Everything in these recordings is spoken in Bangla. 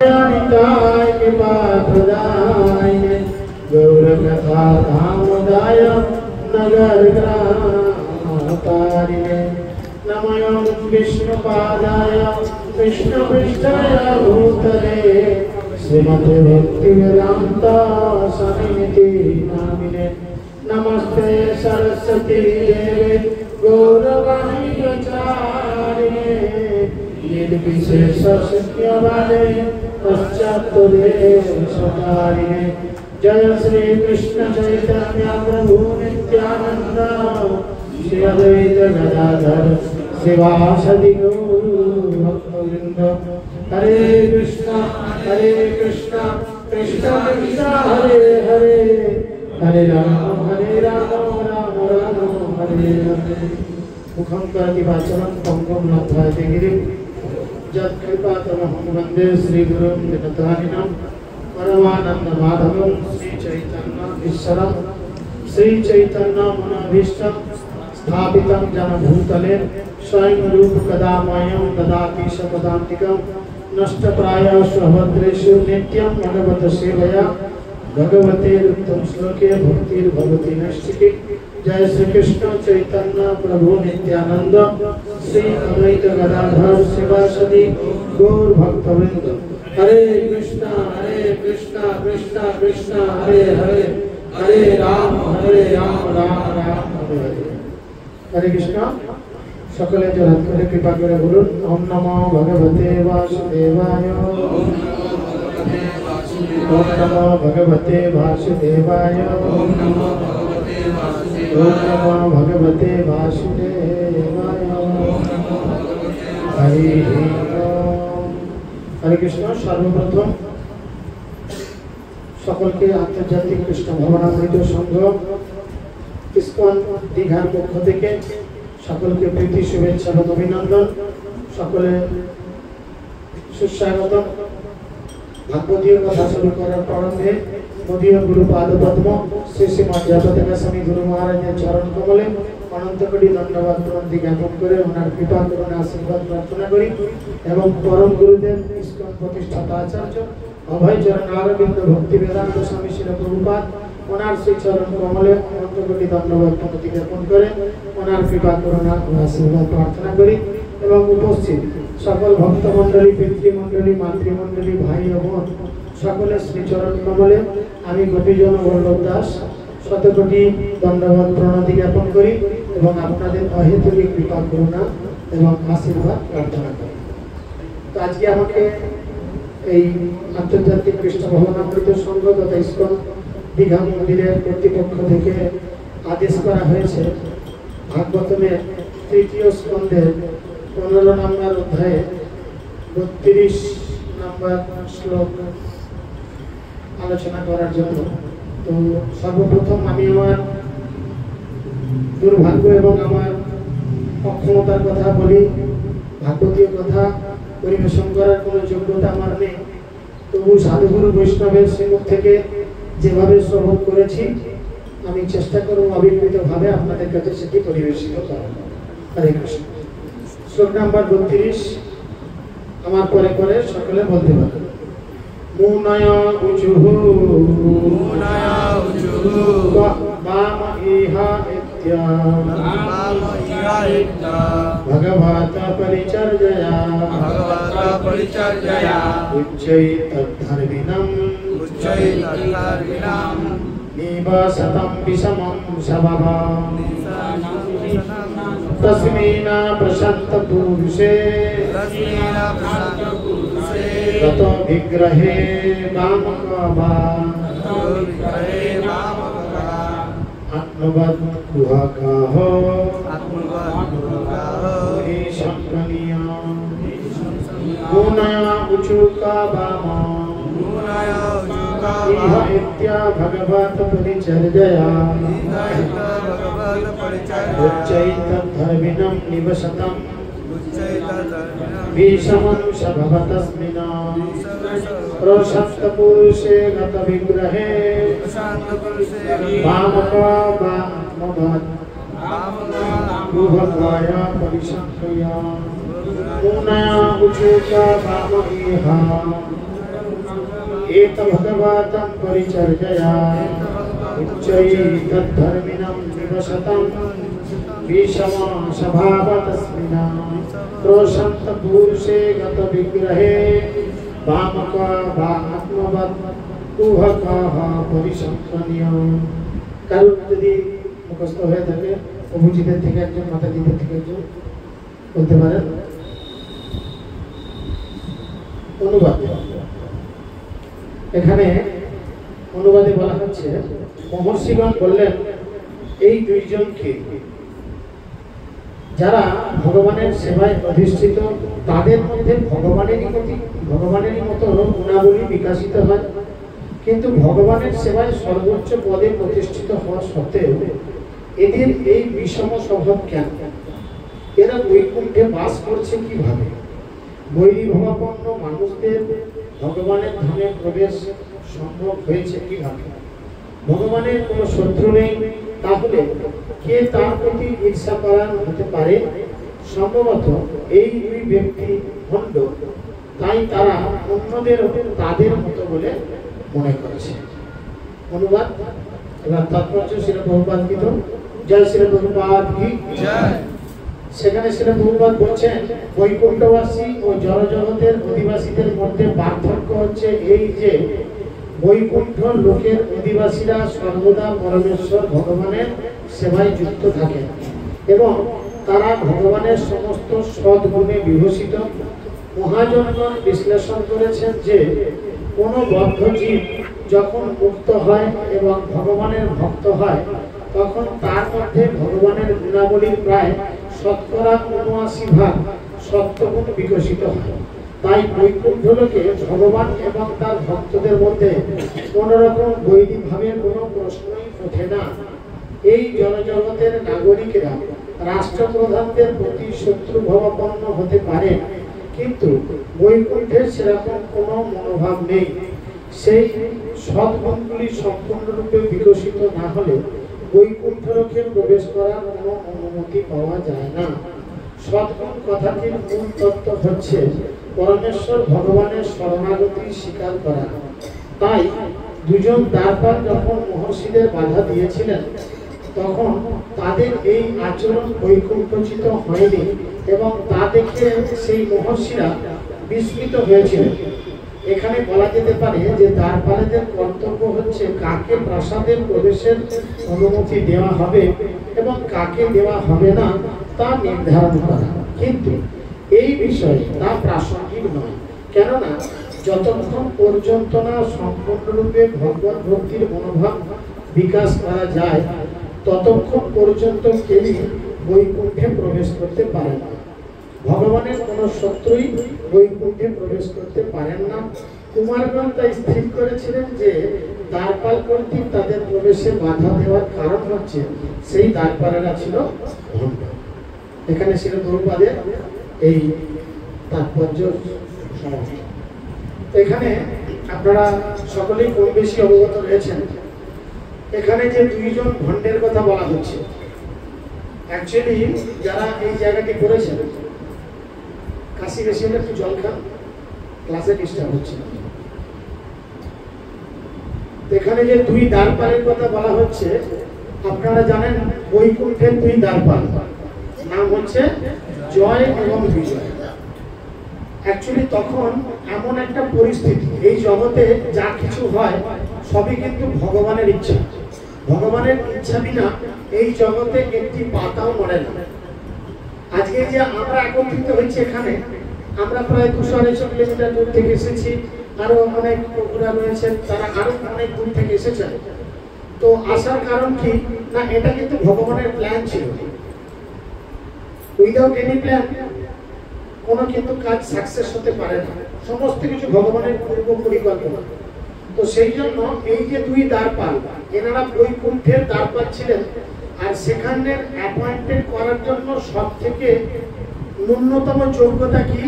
निताय कृपा प्रदाय गौर कथा धामोदाय नगर ग्रामतारिणे नमो विष्णुपादाय विष्णुपृष्ठाय भूतले श्रीमते भक्तिवेदांत स्वामिनिति नामिने नमस्ते सरस्वती देवे गौरवाणी प्रचारिणे निर्विशेष शून्यवादे पश्चात्तदेशकारिणे जय श्री कृष्ण चैतन्य प्रभु नित्यानंद श्री अद्वैत गदाधर शिवासदि गौरभक्तवृंद हरे कृष्णा कृष्णा कृष्णा हरे हरे हरे राम राम राम हरे हरे मुखं करोति वाचालं पंगुं लङ्घयते गिरिं यत्कृपातमहं वन्दे श्रीगुरुं दिनतारिणं परमानन्दमाधवं श्रीचैतन्येश्वरं श्रीचैतन्यमनोभीष्टं स्थापितं जनभूतले स्वयं रूपकदामयं ददाति सपदान्तिकं नष्टप्रायः स्वभद्रेषु नित्यं भगवत सेवया भगवते उत्तम श्लोके भक्तिर्भवति नैष्ठिके जय श्री कृष्ण चैतन्य प्रभु नित्यानंद श्री अद्वैत गदाधर शिवासदि गौर भक्तवृंद हरे कृष्णा कृष्णा कृष्णा हरे हरे हरे राम राम राम हरे हरे हरे कृष्णा सकले जरा करे कृपा करे बोलुन ओम नमो भगवते वासुदेवाय ओम नमो भगवते वासुदेवाय ओम नमो भगवते वासुदेवाय हरि हरे कृष्ण सर्वप्रथम सकल के आंतर्जातिक कृष्ण भवनामृत संघ इस्कन दीघार पक्ष থেকে সকলকে প্রীতি শুভেচ্ছা এবং অভিনন্দন সকলে সুস্বাগতম भागवतीय कथा शुरू करार प्रारंभे मोदीय गुरु पाद पद्म श्री श्रीमद जगन्नाथ स्वामी गुरु महाराज चरण कमले अनंत कोटि धन्यवाद प्रणाम ज्ञापन करे ओनार कृपा करुणा आशीर्वाद प्रार्थना करी एवं परम गुरुदेव इस्कन प्रतिष्ठाता आचार्य अभय चरण अरविंद भक्ति वेदांत स्वामी श्री प्रभुपाद ओनार श्री चरण कमले अनंत कोटि धन्यवाद प्रणाम ज्ञापन करे ओनार कृपा करुणा आशीर्वाद प्रार्थना करी एवं उपस्थित सकल भक्तमंडली पितृमंडली मातृमंडली भाई বোন সকলে শ্রীচরণ কমলে আমি গোপীজন বল্লভ দাস শতকোটি ধন্যবাদ প্রণতি জ্ঞাপন করি এবং আপনাদের অহেতুক কৃপা করুণা এবং আশীর্বাদ প্রার্থনা করি। তো আজকে আমাকে এই আন্তর্জাতিক কৃষ্ণ ভবনামৃত সংঘ তথা ইস্কন দীঘা মন্দিরের কর্তৃপক্ষ থেকে আদেশ করা হয়েছে ভাগবতমের তৃতীয় স্কন্ধের 15 নম্বর অধ্যায়ে 32 নম্বর শ্লোক আলোচনা করার জন্য। তো সর্বপ্রথম আমি আমার দুর্ভাগ্য এবং আমার অক্ষমতার কথা বলি। ভাগবতীয় কথা পরিবেশন করার কোনো যোগ্যতা আমার নেই, তবু সাধুগুরু বৈষ্ণবের শ্রীমুখ থেকে যেভাবে শ্রবণ করেছি আমি চেষ্টা করব অবিকৃতভাবে আপনাদের কাছে সেটি পরিবেশিত করা। হরে কৃষ্ণ। শ্লোক নাম্বার 32 আমার পরে পরে সকলে বলতে পারে। মুনয়া উচুহু বাম ইহা ইত্যা ভগবত পরিচর্যয়া উচ্চৈ তদ্ধর্বিণম নিবাসতম বিষমম সভাবাম तस्मीना प्रशांत पुरुषे ततो विग्रहे कामकाभा आत्मवद कुहकाहो ईशंकनिया गुणया उचुका भामा इह इत्या भगवत परिचर्यया उच्चैतद्धर्मिणं निवसतं भीषमं सभवतस्मिना प्रशान्तपुरुषे गतविग्रहे वामका वामभद् गुहकाया परिशङ्कया मुनया उचुका वामइहा एत भगवतं परिचर्यया उच्चैतद्धर्मिणं निवसतं विषमा स्वभावतस्मिन् क्रोशन्त पुरुषे गत विग्रहे वामक वा आत्मवत् कुहकः परिसंपन्नः। কারণ যদি মুখস্থ হয়ে থাকে অভিজিতের থেকে একজন মাতাজিদের থেকে একজন বলতে পারেন। অনুবাদ এখানে অনুবাদে বলা হচ্ছে মহর্ষিগণ বললেন এই দুইজনকে যারা ভগবানের সেবায় অধিষ্ঠিত তাদের মধ্যে ভগবানেরই মতো গুণাবলী বিকাশিত হয়, কিন্তু ভগবানের সেবায় সর্বোচ্চ পদে প্রতিষ্ঠিত হওয়া সত্ত্বেও এদের এই বিষম স্বভাব কেন? এরা বৈকুণ্ঠে বাস করছে কিভাবে? বৈরিভাবাপন্ন মানুষদের ভগবানের ধামে প্রবেশ সম্ভব হয়েছে কিভাবে? ভগবানের কোনো শত্রু নেই, তাহলে কে তার প্রতি ঈর্ষাপরায়ণ হতে পারে? সম্ভবত এই দুই ব্যক্তি ভণ্ড, তাই তারা অন্যদের তাদের মতো বলে মনে করছে। অনুবাদ এবার তাৎপর্য শ্রীল প্রভুপাদ কি? জয় শ্রীল প্রভুপাদ কি জয়। সেখানে শ্রীল প্রভুপাদ বলছেন বৈকুণ্ঠবাসী ও জড়জগতের অধিবাসীদের মধ্যে পার্থক্য হচ্ছে এই যে বৈকুণ্ঠ লোকের অধিবাসীরা সর্বদা পরমেশ্বর ভগবানের সেবায় যুক্ত থাকেন এবং তারা ভগবানের সমস্ত সদ্গুণে বিভূষিত। মহাজনগণ বিশ্লেষণ করেছেন যে কোনো বদ্ধ জীব যখন মুক্ত হয় এবং ভগবানের ভক্ত হয় তখন তার মধ্যে ভগবানের গুণাবলীর প্রায় ৭৮% সত্যগুণ বিকশিত হয়। তাই বৈকুণ্ঠ লোকে ভগবান এবং তার ভক্তদের মধ্যে কোনো রকম বৈদিক ভাবের কোনো প্রশ্নই ওঠে না। এই জনজগতের নাগরিকেরা রাষ্ট্রপ্রধানদের প্রতি শত্রুভাবাপন্ন হতে পারে, কিন্তু বৈকুণ্ঠের সেরকম কোনো মনোভাব নেই। সেই সদ্গুণগুলি সম্পূর্ণরূপে বিকশিত না হলে বৈকুণ্ঠ লোকে প্রবেশ করার কোনো অনুমতি পাওয়া যায় না। সদ্গুণ কথাটির মূল তত্ত্ব হচ্ছে পরমেশ্বর ভগবানের শরণাগতি স্বীকার করা। তাই দুজন দ্বারপাল যখন মহর্ষিদের বাধা দিয়েছিলেন তখন তাদের এই আচরণ বৈকুণ্ঠচিত হয়নি এবং তা দেখে সেই মহর্ষিরা বিস্মিত হয়েছিলেন। এখানে বলা যেতে পারে যে দ্বারপালেদের কর্তব্য হচ্ছে কাকে প্রাসাদের প্রবেশের অনুমতি দেওয়া হবে এবং কাকে দেওয়া হবে না তা নির্ধারণ করা, কিন্তু এই বিষয়ে তা প্রাসঙ্গিক নয়। কেননা যতক্ষণ পর্যন্ত না সম্পূর্ণরূপে ভগবত ভক্তির মনোভাব বিকাশ করা যায় ততক্ষণ পর্যন্ত কেউই বৈকুণ্ঠে প্রবেশ করতে পারে না। ভগবানের কোনো শত্রুই বৈকুণ্ঠে প্রবেশ করতে পারেন না। কুমারগণ তাই স্থির করেছিলেন যে দ্বারপাল কর্তৃক তাদের প্রবেশে বাধা দেওয়ার কারণ হচ্ছে সেই দ্বারপালেরা ছিল ভণ্ড। এখানে ছিল প্রভুপাদের এই তাৎপর্য সমাপ্ত। এখানে আপনারা সকলেই কম বেশি অবগত রয়েছেন। এখানে যে দুইজন ভণ্ডের কথা বলা হচ্ছে, অ্যাকচুয়ালি যারা এই জায়গাটি করেছেন, কাশি বেশি হলে একটু জল খান, ক্লাসে ডিস্টার্ব হচ্ছে। এখানে যে দুই দ্বারপালের কথা বলা হচ্ছে, আপনারা জানেন বৈকুণ্ঠের দুই দ্বারপাল নাম হচ্ছে জয় এবং বিজয়। অ্যাকচুয়ালি তখন এমন একটা পরিস্থিতি, এই জগতে যা কিছু হয় সবই কিন্তু ভগবানের ইচ্ছা। ভগবানের ইচ্ছা বিনা এই জগতে একটি পাতাও নড়ে না। আজকে যে আমরা একত্রিত হয়েছি এখানে, আমরা প্রায় ২০০-২৫০ কিলোমিটার দূর থেকে এসেছি, আরো অনেক বন্ধুরা রয়েছেন তারা আরো অনেক দূর থেকে এসেছেন। তো আসার কারণ কি না, এটা কিন্তু ভগবানের প্ল্যান ছিল। উইদাউট এনি প্ল্যান কোনো কিন্তু কাজ সাকসেস হতে পারে না, সমস্ত কিছু ভগবানের পূর্ব পরিকল্পনা। তো সেই জন্য এই যে দুই দ্বারপাল, এনারা বৈকুণ্ঠের দ্বারপাল ছিলেন, আর সেখানে অ্যাপয়েন্টেড করার জন্য সব থেকে ন্যূনতম যোগ্যতা কি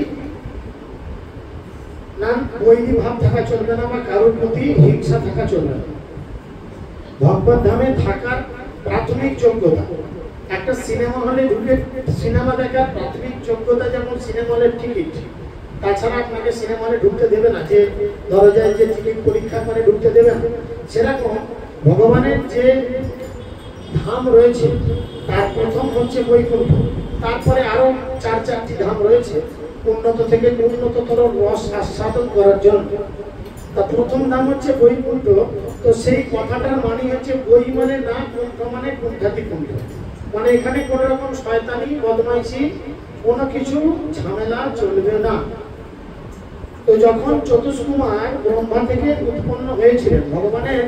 না, বৈরী ভাব থাকা চলবে না বা কারোর প্রতি হিংসা থাকা চলবে না। ভগবত ধামে থাকার প্রাথমিক যোগ্যতা, একটা সিনেমা হলে ঢুকে সিনেমা দেখার প্রাথমিক যোগ্যতা যেমন সিনেমা হলের টিকিট, তাছাড়া আপনাকে সিনেমা হলে ঢুকতে দেবে না, যে দরজায় যে টিকিট পরীক্ষা করে ঢুকতে দেবে না। সেরকম ভগবানের যে ধাম রয়েছে তার প্রথম হচ্ছে বৈকুণ্ঠ, তারপরে আরো 4টি ধাম রয়েছে উন্নত থেকে উন্নততর রস আস্বাদন করার জন্য। তা প্রথম ধাম হচ্ছে বৈকুণ্ঠ। তো সেই কথাটার মানে হচ্ছে বই মানে না, কুণ্ঠ মানে কুণ্ঠাতি কুণ্ঠ, মানে এখানে কোন রকম শয়তানি বদমাইশি কোনো কিছু ঝামেলা চলবে না। তো যখন চতুষ্কুমার ব্রহ্মা থেকে উৎপন্ন হয়েছিলেন, ভগবানের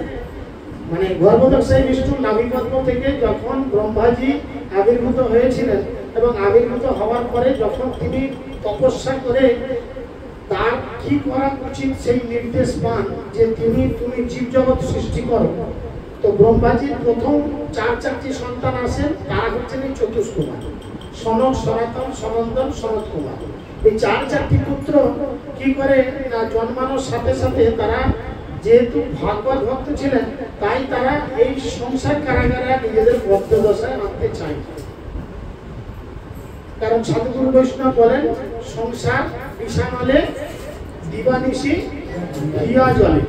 মানে গর্ভদশায় বিষ্ণু নাভিপদ্ম থেকে যখন ব্রহ্মাজি আবির্ভূত হয়েছিলেন, এবং আবির্ভূত হওয়ার পরে যখন তিনি তপস্যা করে তার কি করা উচিত সেই নির্দেশ পান যে তুমি জীবজগৎ সৃষ্টি করো, তো ব্রহ্মাজির প্রথম 4টি সন্তান আসেন, তারা হচ্ছেন এই চতুষ্কুমার, সনক, সনাতন, সনন্দন, সনত কুমার। এই 4টি পুত্র কি করে না জন্মানোর সাথে সাথে তারা যেহেতু ভাগবত ভক্ত ছিলেন, তাই তারা এই সংসার কারাগারে নিজেদের বদ্ধ দশায় আনতে চায়। কারণ সাধুগুরু বৈষ্ণব বলেন সংসার বিষানলে দিবানিশি হিয়া জলে।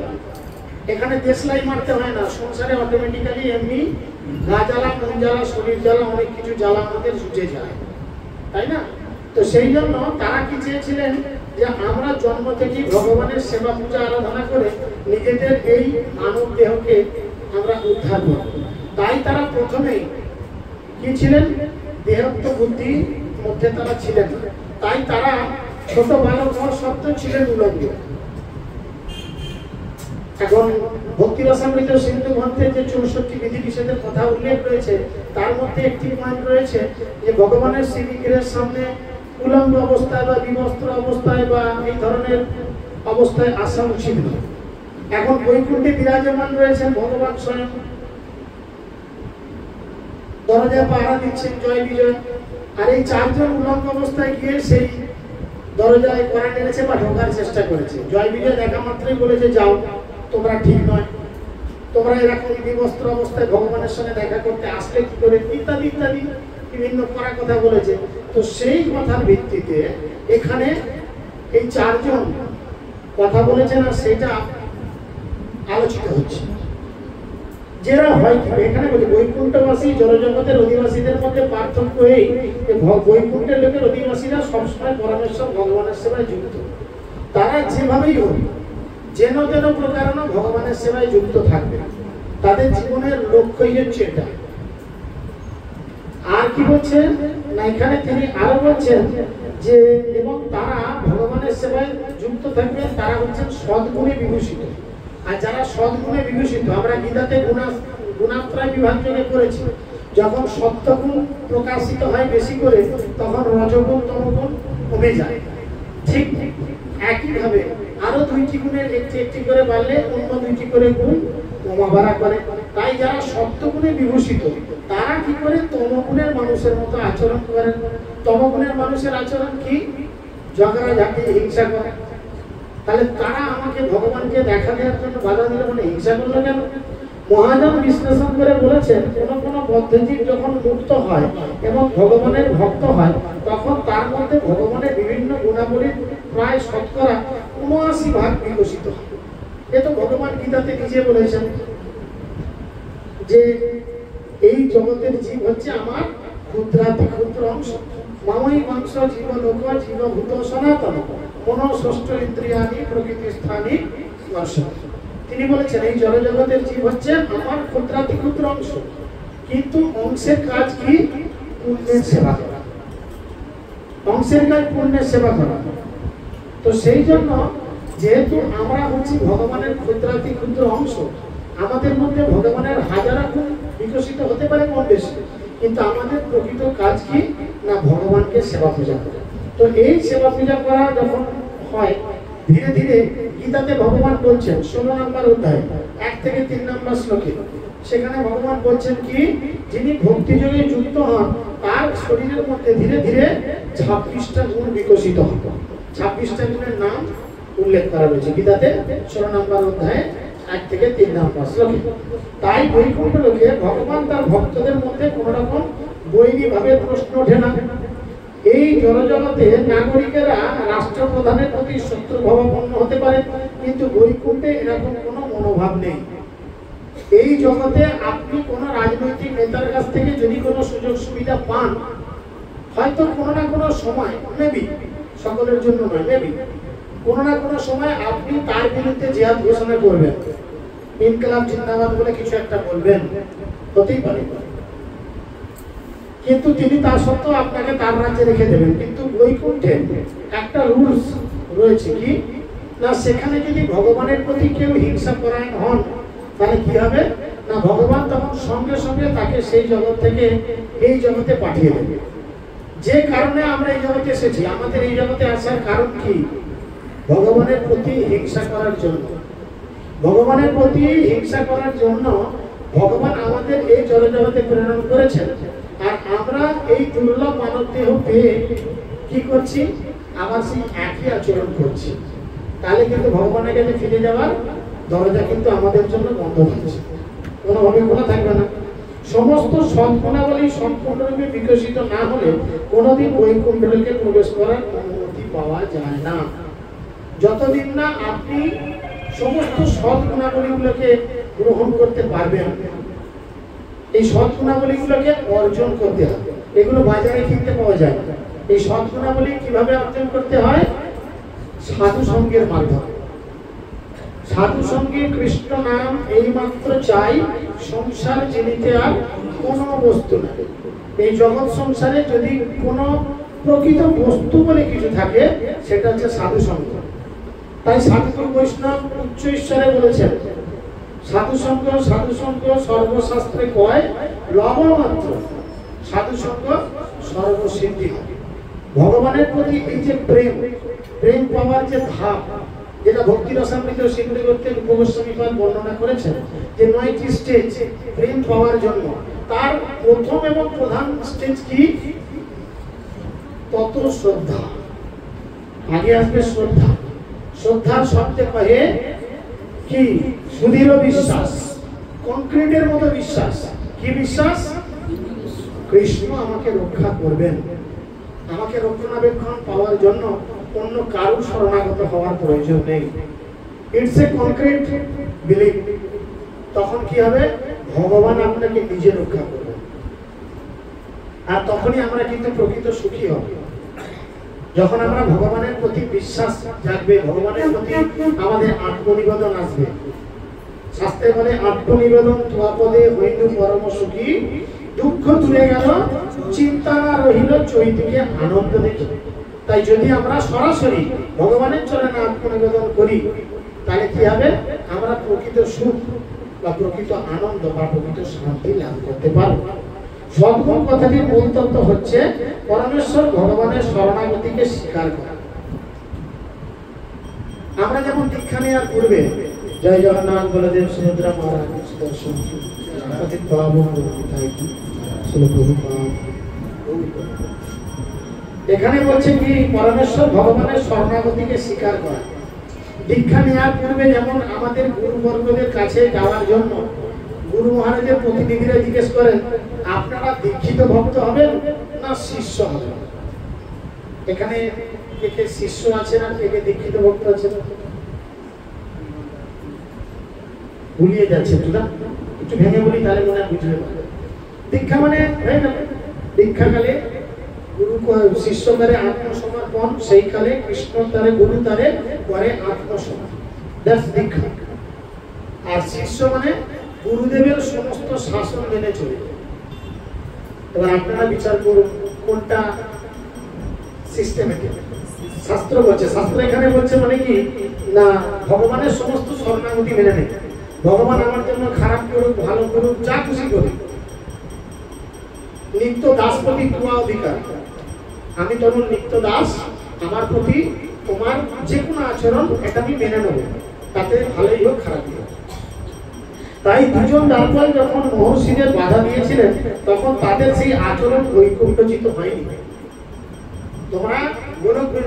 এখানে দেশলাই মারতে হয় না, সংসারে অটোমেটিক্যালি এমনি গা জ্বালা, মন জ্বালা, শরীর জ্বালা, অনেক কিছু জ্বালা আমাদের জুটে যায়, তাই না? তো সেই জন্য তারা কি চেয়েছিলেন যে আমরা জন্ম থেকেই ভগবানের সেবা পূজা আরাধনা করে নিজেদের এই মানব দেহকে আমরা উদ্ধার করব। তাই তারা প্রথমেই কি ছিলেন, দেহত্ব বুদ্ধি মধ্যে তারা ছিলেন, তাই তারা ছোট বালক হওয়ার সত্ত্বেও ছিলেন উলঙ্গ। এখন ভক্তি রসামৃত সিন্ধু গ্রন্থে যে 64 বিধি নিষেধের কথা উল্লেখ রয়েছে, তার মধ্যে একটি পয়েন্ট রয়েছে যে ভগবানের শ্রীবিগ্রহের সামনে উলঙ্গ অবস্থায় বা বিবস্ত্র অবস্থায় বা এই ধরনের অবস্থায় আসা উচিত নয়। এখন বৈকুণ্ঠে বিরাজমান রয়েছেন ভগবান স্বয়ং, দরজায় পাহারা দিচ্ছেন জয় বিজয়, আর এই 4জন উলঙ্গ অবস্থায় গিয়ে সেই দরজায় কড়া নেড়েছে বা ঢোকার চেষ্টা করেছে। জয় বিজয় দেখা মাত্রই বলেছে যাও, তোমরা ঠিক নয়, তোমরা এরকম বিবস্ত্র অবস্থায় ভগবানের সঙ্গে দেখা করতে আসলে কি করে, ইত্যাদি ইত্যাদি বিভিন্ন কড়া কথা বলেছে। তো সেই কথার ভিত্তিতে এখানে এই 4জন কথা বলেছে না, সেটা আলোচিত হচ্ছে। যেরা হয় কি এখানে বলি বৈকুণ্ঠবাসী জড়জগতের অধিবাসীদের মধ্যে পার্থক্য এই যে বৈকুণ্ঠের লোকের অধিবাসীরা সবসময় পরমেশ্বর ভগবানের সেবায় যুক্ত। তারা যেভাবেই হোক যেন যেন প্রকারণ ভগবানের সেবায় যুক্ত থাকবে, তাদের জীবনের লক্ষ্যই হচ্ছে এটা। আর কি বলছেন না, এখানে তিনি আরো বলছেন যে এবং তারা ভগবানের সেবায় যুক্ত থাকবেন, তারা হচ্ছেন সদ্গুণে বিভূষিত। আর যারা সদ্গুণে বিভূষিত, আমরা গীতাতে গুণাত্রয় বিভাগ যোগে করেছি, যখন সত্যগুণ প্রকাশিত হয় বেশি করে তখন রজগুণ তমগুণ কমে যায়। ঠিক একইভাবে আরো 2টি গুণের একটি করে বাড়লে অন্য 2টি করে গুণ কমা বাড়া করে। তাই যারা সত্যগুণে বিভূষিত তারা কি করে তমগুণের মানুষের মতো আচরণ করেন। তমগুণের মানুষের আচরণ কি, ঝগড়া ঝাঁটি, হিংসা করে। তাহলে তারা আমাকে ভগবানকে দেখা দেওয়ার জন্য বাধা দিল, মানে হিংসা করলো কেন? মহাজন বিশ্লেষণ করে বলেছেন কোন পদ্ধতির যখন মুক্ত হয় এবং ভগবানের ভক্ত হয়, তখন তার মধ্যে ভগবানের বিভিন্ন গুণাবলীর প্রায় 79% বিকশিত হয়। এ তো ভগবান গীতাতে নিজে বলেছেন যে এই জগতের জীব হচ্ছে আমার ক্ষুদ্রাতি ক্ষুদ্র অংশ, মামই বংশ জীব লোক জীবভূত সনাতন মনঃ ইন্দ্রিয়ানি প্রকৃতি স্থানী দর্শন। তিনি বলেছেন এই জড়জগতের জীব হচ্ছে আমার ক্ষুদ্রাতি ক্ষুদ্র অংশ, কিন্তু অংশের কাজ কি, পুণ্যের সেবা করা। অংশের কাজ পুণ্যের সেবা করা। তো সেই জন্য যেহেতু আমরা হচ্ছি ভগবানের ক্ষুদ্রাতি ক্ষুদ্র অংশ, আমাদের মধ্যে ভগবানের হাজার গুণ বিকশিত হতে পারে কম বেশি, কিন্তু আমাদের প্রকৃত কাজ কি না ভগবানকে সেবা পূজা করা। তো এই সেবা পূজা করা যখন হয় ধীরে ধীরে গীতাতে ভগবান বলছেন 16 নম্বর অধ্যায় 1 থেকে 3 নম্বর শ্লোকে, সেখানে ভগবান বলছেন কি যিনি ভক্তিযোগে যুক্ত হন তার শরীরের মধ্যে ধীরে ধীরে 26টা গুণ বিকশিত হবে। 26টা গুণের নাম উল্লেখ করা রয়েছে গীতাতে 16 নম্বর অধ্যায়ে 1 থেকে 3 নম্বর শ্লোকে। তাই বৈকুণ্ঠ লোকে ভগবান তার ভক্তদের মধ্যে কোন রকম বৈরী ভাবে প্রশ্ন ওঠে না। এই জড়জগতে নাগরিকেরা রাষ্ট্রপ্রধানের প্রতি শত্রুভাবাপন্ন হতে পারে, কিন্তু বৈকুণ্ঠে এরকম কোনো মনোভাব নেই। এই জগতে আপনি কোনো রাজনৈতিক নেতার কাছ থেকে যদি কোনো সুযোগ সুবিধা পান, হয়তো কোনো না কোনো সময়, মেবি সকলের জন্য নয়, মেবি কোনো না কোনো সময় আপনি তার বিরুদ্ধে জিহাদ ঘোষণা করবেন, ইনকলাব জিন্দাবাদ বলে কিছু একটা বলবেন, হতেই পারে। কিন্তু তিনি তা সত্ত্বেও আপনাকে তার রাজ্যে রেখে দেবেন। কিন্তু বৈকুণ্ঠে একটা রুলস রয়েছে, কি না সেখানে যদি ভগবানের প্রতি কেউ হিংসা পরায়ণ হন, তাহলে কি হবে না ভগবান তখন সঙ্গে সঙ্গে তাকে সেই জগৎ থেকে এই জগতে পাঠিয়ে দেবে। যে কারণে আমরা এই জগতে এসেছি, আমাদের এই জগতে আসার কারণ কি? ভগবানের প্রতি হিংসা করার জন্য। ভগবানের প্রতি হিংসা করার জন্য ভগবান আমাদের এই জড়জগতে প্রেরণ করেছেন। আর আমরা এই দুর্লভ মানব দেহ পেয়ে কি করছি? আবার সেই একই আচরণ করছি। তাহলে কিন্তু ভগবানের কাছে ফিরে যাওয়ার দরজা কিন্তু আমাদের জন্য বন্ধ হচ্ছে, কোনোভাবে খোলা থাকবে না। সমস্ত সদ্গুণাবলী সম্পূর্ণরূপে বিকশিত না হলে কোনোদিন বৈকুণ্ঠ লোকে প্রবেশ করার অনুমতি পাওয়া যায় না। যতদিন না আপনি সমস্ত সদ্গুণাবলীগুলোকে গ্রহণ করতে পারবেন, এই সদ্গুণাবলীগুলোকে অর্জন করতে হবে। এগুলো বাজারে কিনতে পাওয়া যায় না। এই সদ্গুণাবলী কিভাবে অর্জন করতে হয়? সাধু সঙ্গের মাধ্যমে। সাধু সঙ্গে কৃষ্ণ নাম এই মাত্র চাই, সংসার জিনিতে আর কোনো বস্তু নাই। এই জগৎ সংসারে যদি কোনো প্রকৃত বস্তু বলে কিছু থাকে, সেটা হচ্ছে সাধু সঙ্গ। তাই সাধুগুরু বৈষ্ণব উচ্চ ঈশ্বরে বলেছেন, সাধু সঙ্গ সর্বশাস্ত্রে কয় লবমাত্র, সাধু সঙ্গ সর্বসিদ্ধি। ভগবানের প্রতি এই যে প্রেম পাওয়ার যে ধাপ, যেটা ভক্তি রসামৃত সিন্ধু করতে উপগোস্বামীপাদ বর্ণনা করেছেন, যে 9টি স্টেজ প্রেম পাওয়ার জন্য, তার প্রথম এবং প্রধান স্টেজ কি? তত শ্রদ্ধা। আগে আসবে শ্রদ্ধা। শ্রদ্ধার শব্দে কহে কি? সুদৃঢ় বিশ্বাস, কংক্রিটের মতো বিশ্বাস। কি বিশ্বাস? কৃষ্ণ আমাকে রক্ষা করবেন। আমাকে রক্ষণাবেক্ষণ পাওয়ার জন্য অন্য কারো শরণাগত হওয়ার প্রয়োজন নেই। It's a concrete believe. তখন কি হবে? ভগবান আপনাকে নিজে রক্ষা করবেন। আর তখনই আমরা কিন্তু প্রকৃত সুখী হব, যখন আমরা ভগবানের প্রতি বিশ্বাস জাগবে, ভগবানের প্রতি আমাদের আত্মনিবেদন আসবে। শাস্ত্রে বলে আত্মনিবেদন ত্বপদে হইল পরম সুখী, দুঃখ দূরে গেল চিন্তা না রহিল চৈতন্যে আনন্দ দেখি। তাই যদি আমরা সরাসরি ভগবানের চরণে আত্মনিবেদন করি, তাহলে কি হবে? আমরা প্রকৃত সুখ বা প্রকৃত আনন্দ বা প্রকৃত শান্তি লাভ করতে পারব। সদ্গুণ কথাটির মূল তত্ত্ব হচ্ছে পরমেশ্বর ভগবানের শরণাগতিকে স্বীকার করা। আমরা যেমন দীক্ষা নেওয়ার পূর্বে জয় জগন্নাথ বলদেব সুভদ্রা মহারাজ দর্শন এখানে বলছে কি? পরমেশ্বর ভগবানের শরণাগতিকে স্বীকার করা। দীক্ষা নেওয়ার পূর্বে যেমন আমাদের গুরুবর্গদের কাছে যাওয়ার জন্য গুরু মহারাজের প্রতিনিধিরা জিজ্ঞেস করেন, আপনারা দীক্ষিত ভক্ত হবেন না শিষ্য হবেন? এখানে কে কে শিষ্য আছে না কে কে দীক্ষিত ভক্ত আছে? ভুলিয়ে যাচ্ছে না, একটু ভেঙে বলি তাহলে মনে হয় বুঝবে। দীক্ষা মানে দীক্ষাকালে গুরু শিষ্য তারে আত্মসমর্পণ, সেই কালে কৃষ্ণ তারে গুরু তারে করে আত্মসমর্পণ, দ্যাটস দীক্ষা। আর শিষ্য মানে গুরুদেবের সমস্ত শাসন মেনে চলে। এবার আপনারা বিচার করুন কোনটা সিস্টেমেটিক। শাস্ত্র বলছে, শাস্ত্র এখানে বলছে মানে কি না ভগবানের সমস্ত শরণাগতি মেনে নেয়। ভগবান আমার জন্য খারাপ করুক ভালো করুক যা খুশি করুক, নিত্য দাস প্রতি তোমার অধিকার। আমি তখন নিত্য দাস, আমার প্রতি তোমার যে কোনো আচরণ এটা আমি মেনে নেব, তাতে ভালোই হোক খারাপই হোক। তাই দুজন দাসপাল যখন মহর্ষিদের বাধা দিয়েছিলেন, তখন তাদের সেই আচরণ বৈকুণ্ঠচিত হয়নি।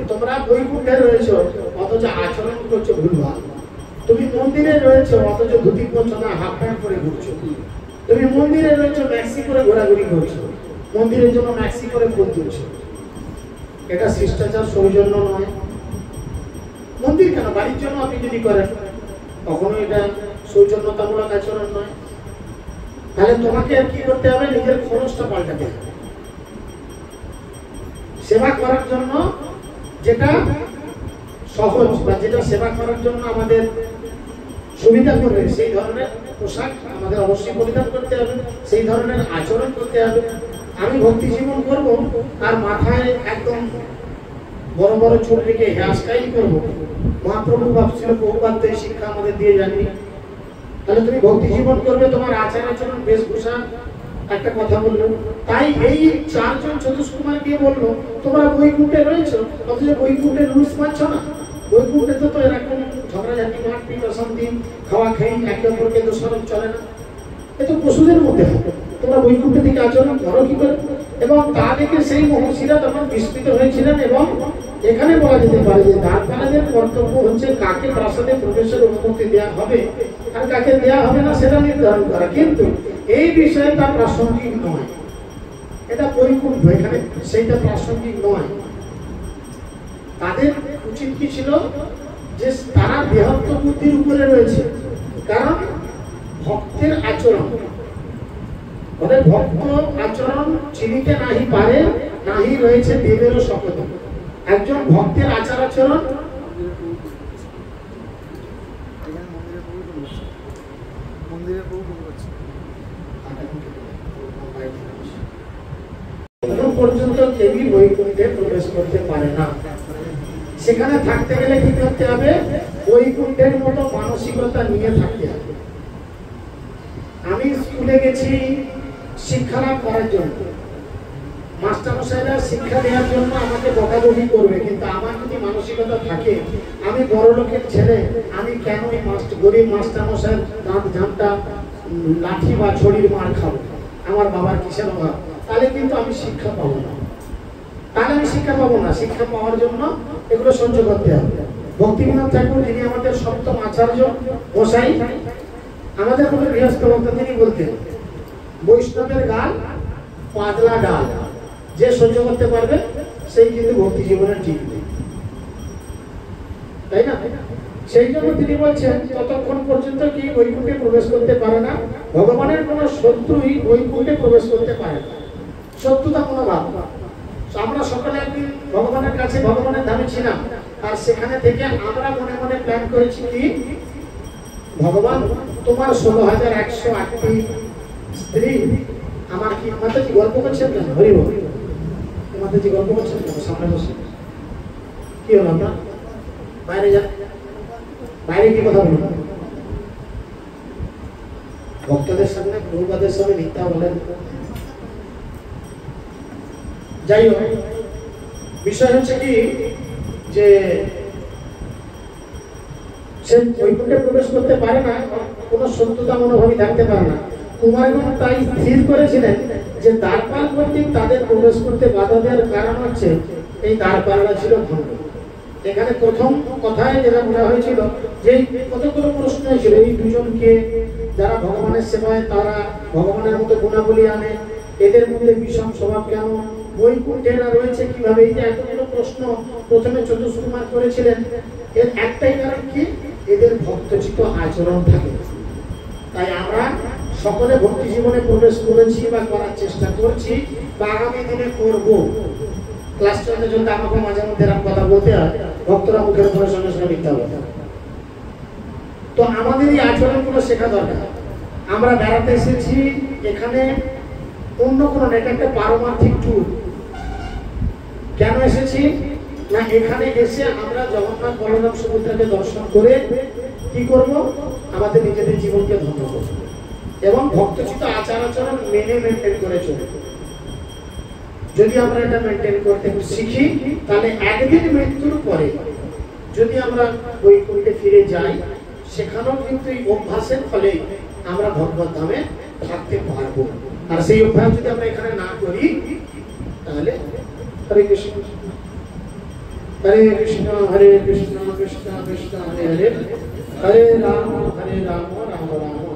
তোমরা বৈকুণ্ঠে রয়েছে অথচ আচরণ করছো ভুলভাল। তুমি মন্দিরে রয়েছে অথচ ধুতি পরছো না, হাফ প্যান্ট পরে ঘুরছো। তুমি মন্দিরে রয়েছে ম্যাক্সি করে ঘোরাঘুরি করছো, মন্দিরের জন্য ম্যাক্সি করে ফুল তুলছো। এটা শিষ্টাচার সৌজন্য নয়। মন্দির কেন, বাড়ির জন্য আপনি যদি করেন কখনো এটা সৌজন্যতামূলক আচরণ নয়। তাহলে তোমাকে আর কি করতে হবে, নিজের খরচটা পাল্টাতে হবে। সেবা করার জন্য যেটা সহজ বা যেটা সেবা করার জন্য আমাদের সুবিধা করবে সেই ধরনের পোশাক আমাদের অবশ্যই পরিধান করতে হবে, সেই ধরনের আচরণ করতে হবে। আমি ভক্তি জীবন করব আর মাথায় একদম বড় বড় চুল রেখে হেয়ার স্টাইল করবো, মহাপ্রভু ভাবছিল বহুবার এই শিক্ষা আমাদের দিয়ে যাননি। তাহলে তুমি ভক্তি জীবন করবে, তোমার আচার আচরণ বেশভূষা একটা কথা বললো। তাই এই চারজন চতুষ্কুমার গিয়ে বললো তোমরা বৈকুণ্ঠে রয়েছো, অথচ বৈকুণ্ঠের রুলস মানছ না। বৈকুণ্ঠে তো এরকম ঝগড়াঝাটি, মারপিট, অশান্তি, খাওয়া খাই, একে অপরকে দোষারোপ চলে না। এ তো পশুদের মধ্যে হয়। তোমরা বৈকুণ্ঠের দিকে আচরণ করো কি করে? এবং তা দেখে সেই মহর্ষিরা তখন বিস্মিত হয়েছিলেন। এবং এখানে বলা যেতে পারে যে দ্বারপালের কর্তব্য হচ্ছে কাকে প্রাসাদে প্রবেশের অনুমতি দেওয়া হবে আর কাকে দেওয়া হবে না সেটা নির্ধারণ করা, কিন্তু এই বিষয়ে তা প্রাসঙ্গিক নয়। এটা বৈকুণ্ঠ, এখানে সেইটা প্রাসঙ্গিক নয়। তাদের উচিত কি ছিল যে তারা দেহত্ব বুদ্ধির উপরে রয়েছে, কারণ ভক্তের আচরণ, ভক্ত আচরণ চিনিতে নাহি পারে, নাহি রয়েছে দেবেরও শপথ। একজন ভক্তের আচার আচরণ পর্যন্ত কেউই বৈকুণ্ঠে প্রবেশ করতে পারে না। সেখানে থাকতে গেলে কি করতে হবে, বৈকুণ্ঠের মতো মানসিকতা নিয়ে থাকতে হবে। আমি স্কুলে গেছি শিক্ষা লাভ করার জন্য, মাস্টারমশাইরা শিক্ষা দেওয়ার জন্য আমাকে বকাবকি করবে, কিন্তু আমার যদি মানসিকতা থাকে আমি বড় লোকের ছেলে, আমি কেন এই গরিব মাস্টারমশাইয়ের দাঁত ঝাঁটা লাঠি বা ছড়ির মার খাবো, আমার বাবার কিসের অভাব, তাহলে কিন্তু আমি শিক্ষা পাবো না। তাহলে আমি শিক্ষা পাবো না। শিক্ষা পাওয়ার জন্য এগুলো সহ্য করতে হবে। ভক্তিবিনোদ ঠাকুর, যিনি আমাদের সপ্তম আচার্য মশাই, আমাদের কোনো গৃহস্থ ভক্ত, তিনি বলতেন বৈষ্ণবের গাল পাতলা ডাল, যে সহ্য করতে পারবে সেই কিন্তু ভক্তি জীবনের টিকবে, তাই না? সেই জন্য তিনি বলছেন ততক্ষণ পর্যন্ত কি বৈকুণ্ঠে প্রবেশ করতে পারে না, ভগবানের কোন শত্রুই বৈকুণ্ঠে প্রবেশ করতে পারে না। শত্রুতা কোনো ভাব, আমরা সকলে একদিন ভগবানের কাছে ভগবানের ধামে ছিলাম, আর সেখানে থেকে আমরা মনে মনে প্ল্যান করেছি কি ভগবান তোমার 16,108টি স্ত্রী, আমার কি মাতাজি গল্প করছেন কেন? হরি বল, মাতাজি গল্প করছেন কেন? সামনে বসে কি হলো? আপনার বাইরে যান, বাইরে কি কথা বলুন? ভক্তদের সামনে প্রভুপাদের সামনে মিথ্যা বলেন। যাই হোক, বিষয় হচ্ছে কি যে সে বৈকুণ্ঠে প্রবেশ করতে পারে না, কোনো শত্রুতা মনোভাবই থাকতে পারে না। কুমারগণ তাই স্থির করেছিলেন যে দ্বারপাল কর্তৃক তাদের প্রবেশ করতে বাধা দেওয়ার কারণ হচ্ছে এই দ্বারপালরা ছিল ভণ্ড। এখানে প্রথম কথায় যেটা বলা হয়েছিল যে কতগুলো প্রশ্ন হয়েছিল, এই দুজনকে যারা ভগবানের সেবায় তারা ভগবানের মতো গুণাবলী আনে, এদের মধ্যে বিষম স্বভাব কেন, বৈকুণ্ঠেরা রয়েছে কিভাবে, এই যে এতগুলো প্রশ্ন প্রথমে চতুষ্কুমার করেছিলেন। এর একটাই কারণ কি, এদের ভক্তচিত আচরণ থাকে। তাই আমরা সকলে ভক্তি জীবনে প্রবেশ করেছি বা করার চেষ্টা করছি বা আগামী দিনে করব। ক্লাস 12 জন্য আমাকে মাঝে মধ্যে এরকম কথা বলতে হয়, ভক্তরা মুখের উপরে সঙ্গে সঙ্গে মিথ্যা বলে। তো আমাদের এই আচরণগুলো শেখা দরকার। আমরা বেড়াতে এসেছি এখানে, অন্য কোনো না, এটা একটা পারমার্থিক ট্যুর। কেন এসেছি না, এখানে এসে আমরা জগন্নাথ বলরাম সুভদ্রাকে দর্শন করে কি করব, আমাদের নিজেদের জীবনকে ধন্য করব এবং ভক্তচিত আচার আচরণ মেনে মেনটেন করে চলব। যদি আমরা এটা মেনটেন করতে শিখি, তাহলে একদিন মৃত্যুর পরে যদি আমরা বৈকুণ্ঠে ফিরে যাই, সেখানেও কিন্তু এই অভ্যাসের ফলে আমরা ভগবত ধামে থাকতে পারবো। আর সেই অভ্যাস যদি আমরা এখানে না করি, তাহলে হরে কৃষ্ণ হরে কৃষ্ণ হরে কৃষ্ণ কৃষ্ণ কৃষ্ণ হরে হরে, হরে রাম রাম রাম